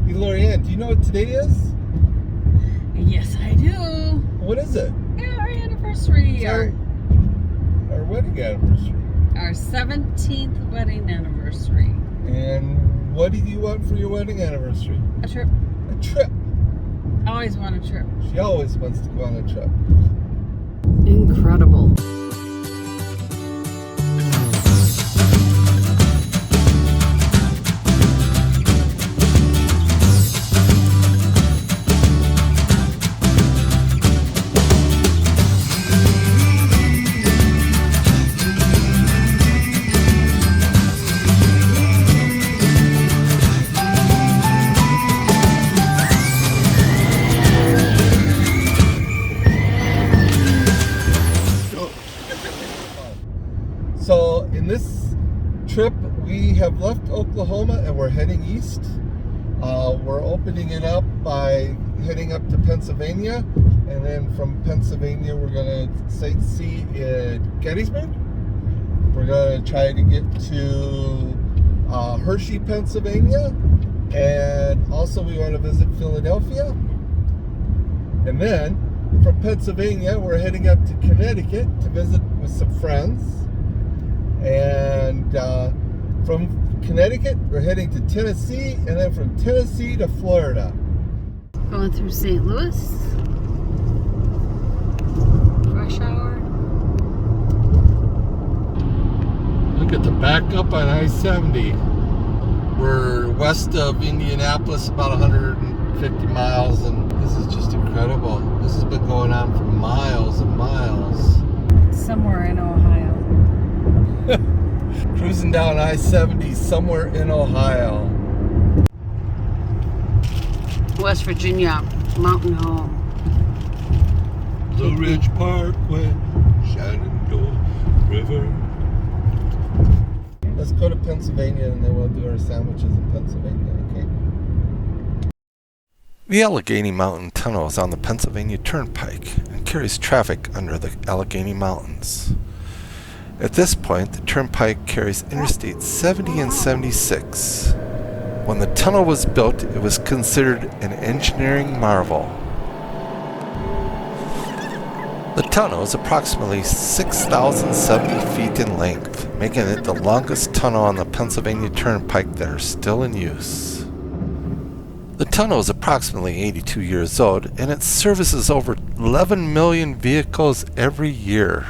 Hey, Lorianne, do you know what today is? Yes, I do. What is it? Yeah, our anniversary. Our wedding anniversary. Our 17th wedding anniversary. And what do you want for your wedding anniversary? A trip. A trip. Always want a trip. She always wants to go on a trip. Incredible. So in this trip, we have left Oklahoma and we're heading east. We're opening it up by heading up to Pennsylvania, and then from Pennsylvania we're going to sightsee in Gettysburg. We're going to try to get to Hershey, Pennsylvania, and also we want to visit Philadelphia. And then from Pennsylvania we're heading up to Connecticut to visit with some friends. And from Connecticut, we're heading to Tennessee, and then from Tennessee to Florida. Going through St. Louis. Rush hour. Look at the backup on I-70. We're west of Indianapolis, about 150 miles, and this is just incredible. This has been going on for miles and miles. Somewhere in Ohio. Cruising down I-70 somewhere in Ohio. West Virginia, Mountain Home. Blue Ridge Parkway, Shenandoah River. Let's go to Pennsylvania and then we'll do our sandwiches in Pennsylvania, okay? The Allegheny Mountain Tunnel is on the Pennsylvania Turnpike and carries traffic under the Allegheny Mountains. At this point, the turnpike carries Interstate 70 and 76. When the tunnel was built, it was considered an engineering marvel. The tunnel is approximately 6,070 feet in length, making it the longest tunnel on the Pennsylvania Turnpike that are still in use. The tunnel is approximately 82 years old, and it services over 11 million vehicles every year.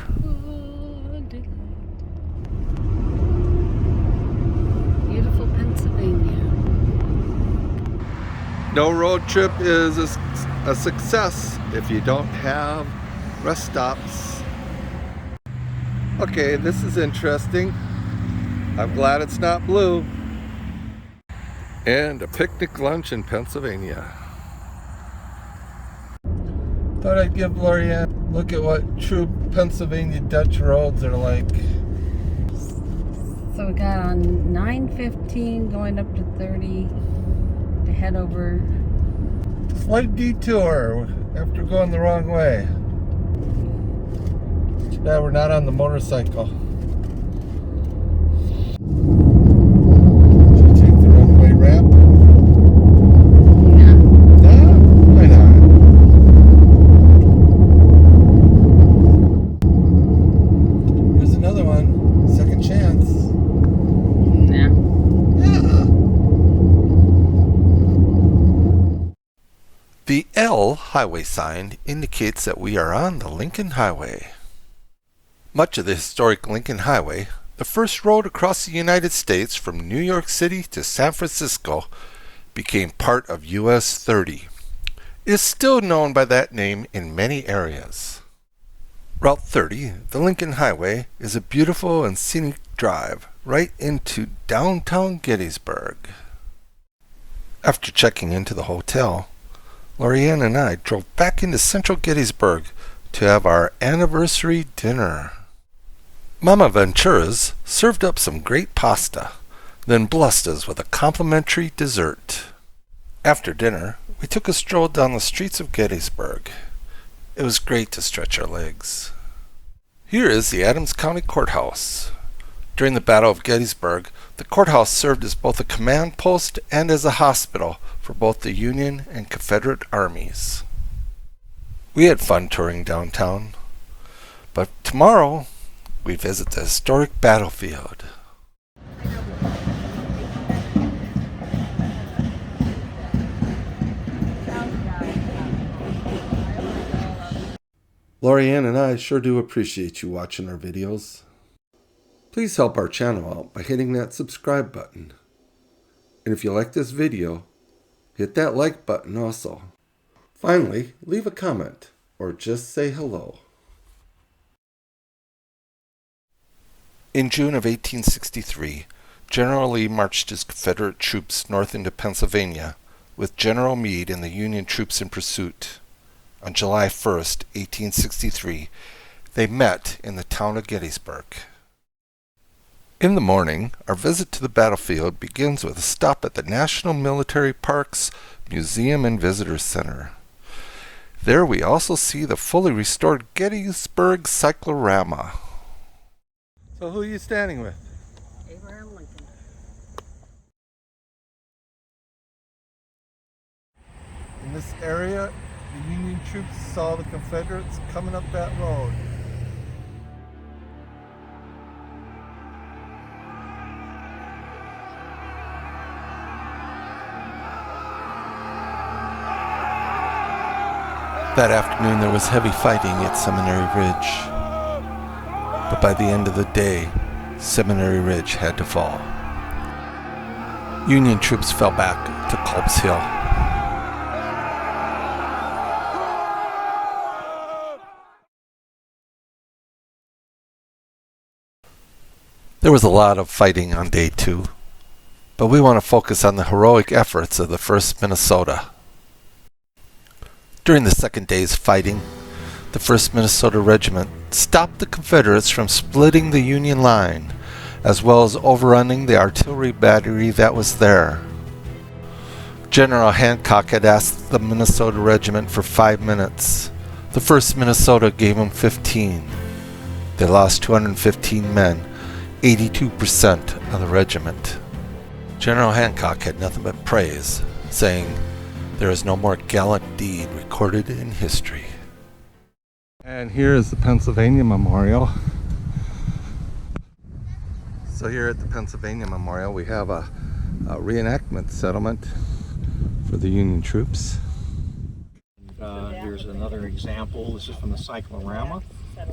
No road trip is a success if you don't have rest stops. Okay, this is interesting. I'm glad it's not blue. And a picnic lunch in Pennsylvania. Thought I'd give Lorianne a look at what true Pennsylvania Dutch roads are like. So we got on 915 going up to 30 to head over. Slight detour after going the wrong way. Too bad we're not on the motorcycle. Should we take the runway ramp? Yeah. No, why not? Here's another one. Second chance. Nah. Yeah. The L highway sign indicates that we are on the Lincoln Highway. Much of the historic Lincoln Highway, the first road across the United States from New York City to San Francisco, became part of US 30. It is still known by that name in many areas. Route 30, the Lincoln Highway, is a beautiful and scenic drive right into downtown Gettysburg. After checking into the hotel, Lorianne and I drove back into central Gettysburg to have our anniversary dinner. Mama Ventura's served up some great pasta, then blessed us with a complimentary dessert. After dinner, we took a stroll down the streets of Gettysburg. It was great to stretch our legs. Here is the Adams County Courthouse. During the Battle of Gettysburg, The courthouse served as both a command post and as a hospital for both the Union and Confederate armies. We had fun touring downtown, but tomorrow we visit the historic battlefield. Lorianne and I sure do appreciate you watching our videos. Please help our channel out by hitting that subscribe button. And if you like this video, hit that like button also. Finally, leave a comment or just say hello. In June of 1863, General Lee marched his Confederate troops north into Pennsylvania, with General Meade and the Union troops in pursuit. On July 1st, 1863, they met in the town of Gettysburg. In the morning, our visit to the battlefield begins with a stop at the National Military Parks Museum and Visitor Center. There we also see the fully restored Gettysburg cyclorama. So who are you standing with? Abraham Lincoln. In this area, the Union troops saw the Confederates coming up that road. That afternoon there was heavy fighting at Seminary Ridge. But by the end of the day, Seminary Ridge had to fall. Union troops fell back to Culp's Hill. There was a lot of fighting on day 2, but we want to focus on the heroic efforts of the 1st Minnesota. During the second day's fighting, the 1st Minnesota Regiment stopped the Confederates from splitting the Union line, as well as overrunning the artillery battery that was there. General Hancock had asked the Minnesota Regiment for 5 minutes. The 1st Minnesota gave him 15. They lost 215 men, 82% of the regiment. General Hancock had nothing but praise, saying, "There is no more gallant deed recorded in history." And here is the Pennsylvania Memorial. So here at the Pennsylvania Memorial we have a reenactment settlement for the Union troops. Here's another example. This is from the cyclorama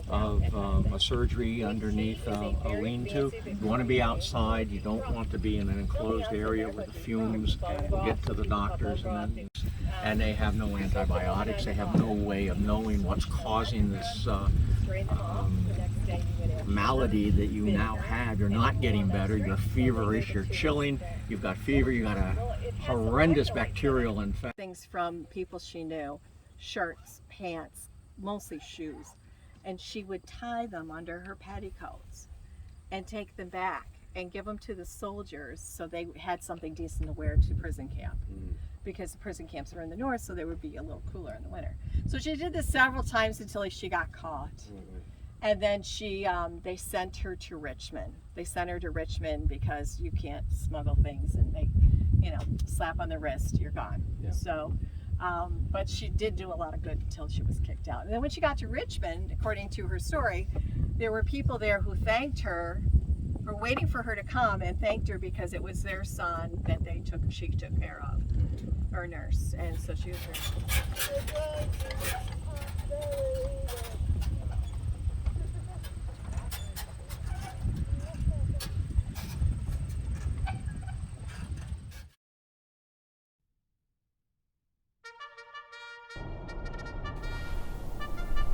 of a surgery underneath a lean-to. You want to be outside. You don't want to be in an enclosed area where the fumes will get to the doctors, and they have no antibiotics. They have no way of knowing what's causing this malady that you now have. You're not getting better. You're feverish. You're chilling. You've got fever. You got a horrendous bacterial infection. Things from people she knew, shirts, pants, mostly shoes. And she would tie them under her petticoats and take them back and give them to the soldiers so they had something decent to wear to prison camp. Because the prison camps were in the north, so they would be a little cooler in the winter. So she did this several times until she got caught. And then they sent her to Richmond. They sent her to Richmond because you can't smuggle things and they, slap on the wrist, you're gone. Yeah. So, but she did do a lot of good until she was kicked out. And then when she got to Richmond, according to her story, there were people there who thanked her for waiting for her to come and thanked her because it was their son that she took care of, her nurse. And so she was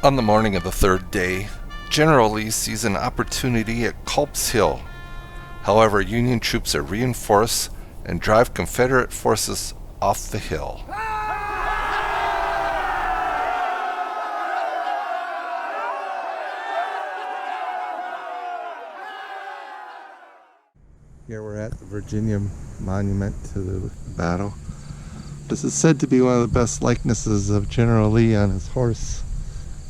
On the morning of the 3rd day, General Lee sees an opportunity at Culp's Hill. However, Union troops are reinforced and drive Confederate forces off the hill. Here we're at the Virginia Monument to the battle. This is said to be one of the best likenesses of General Lee on his horse.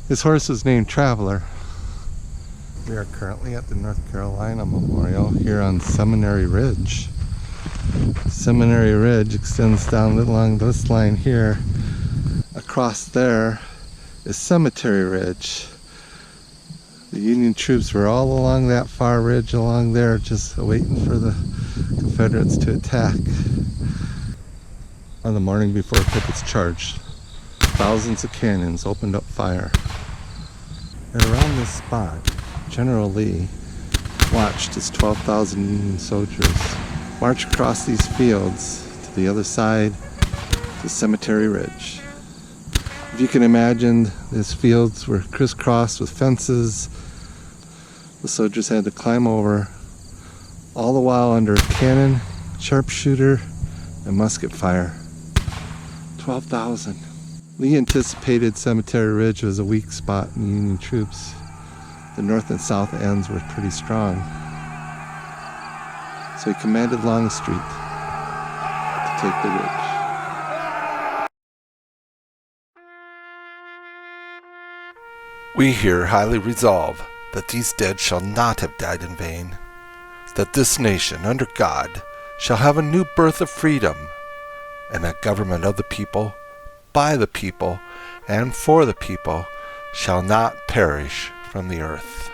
His horse was named Traveler. We are currently at the North Carolina Memorial here on Seminary Ridge. Seminary Ridge extends down along this line here. Across there is Cemetery Ridge. The Union troops were all along that far ridge along there, just waiting for the Confederates to attack. On the morning before Pickett's charge, thousands of cannons opened up fire. And around this spot, General Lee watched as 12,000 Union soldiers march across these fields to the other side to Cemetery Ridge. If you can imagine, these fields were crisscrossed with fences. The soldiers had to climb over, all the while under cannon, sharpshooter, and musket fire. 12,000. Lee anticipated Cemetery Ridge was a weak spot in Union troops. The north and south ends were pretty strong. So he commanded Longstreet to take the ridge. We here highly resolve that these dead shall not have died in vain, that this nation under God shall have a new birth of freedom, and that government of the people, by the people, and for the people shall not perish from the earth.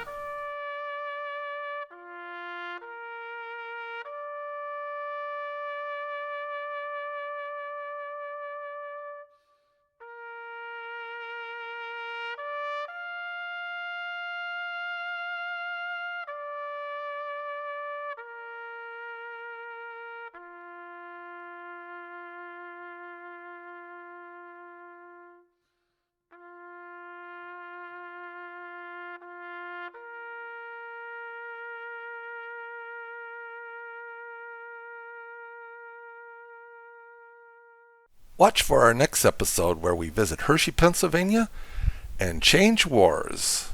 Watch for our next episode where we visit Hershey, Pennsylvania, and change wars.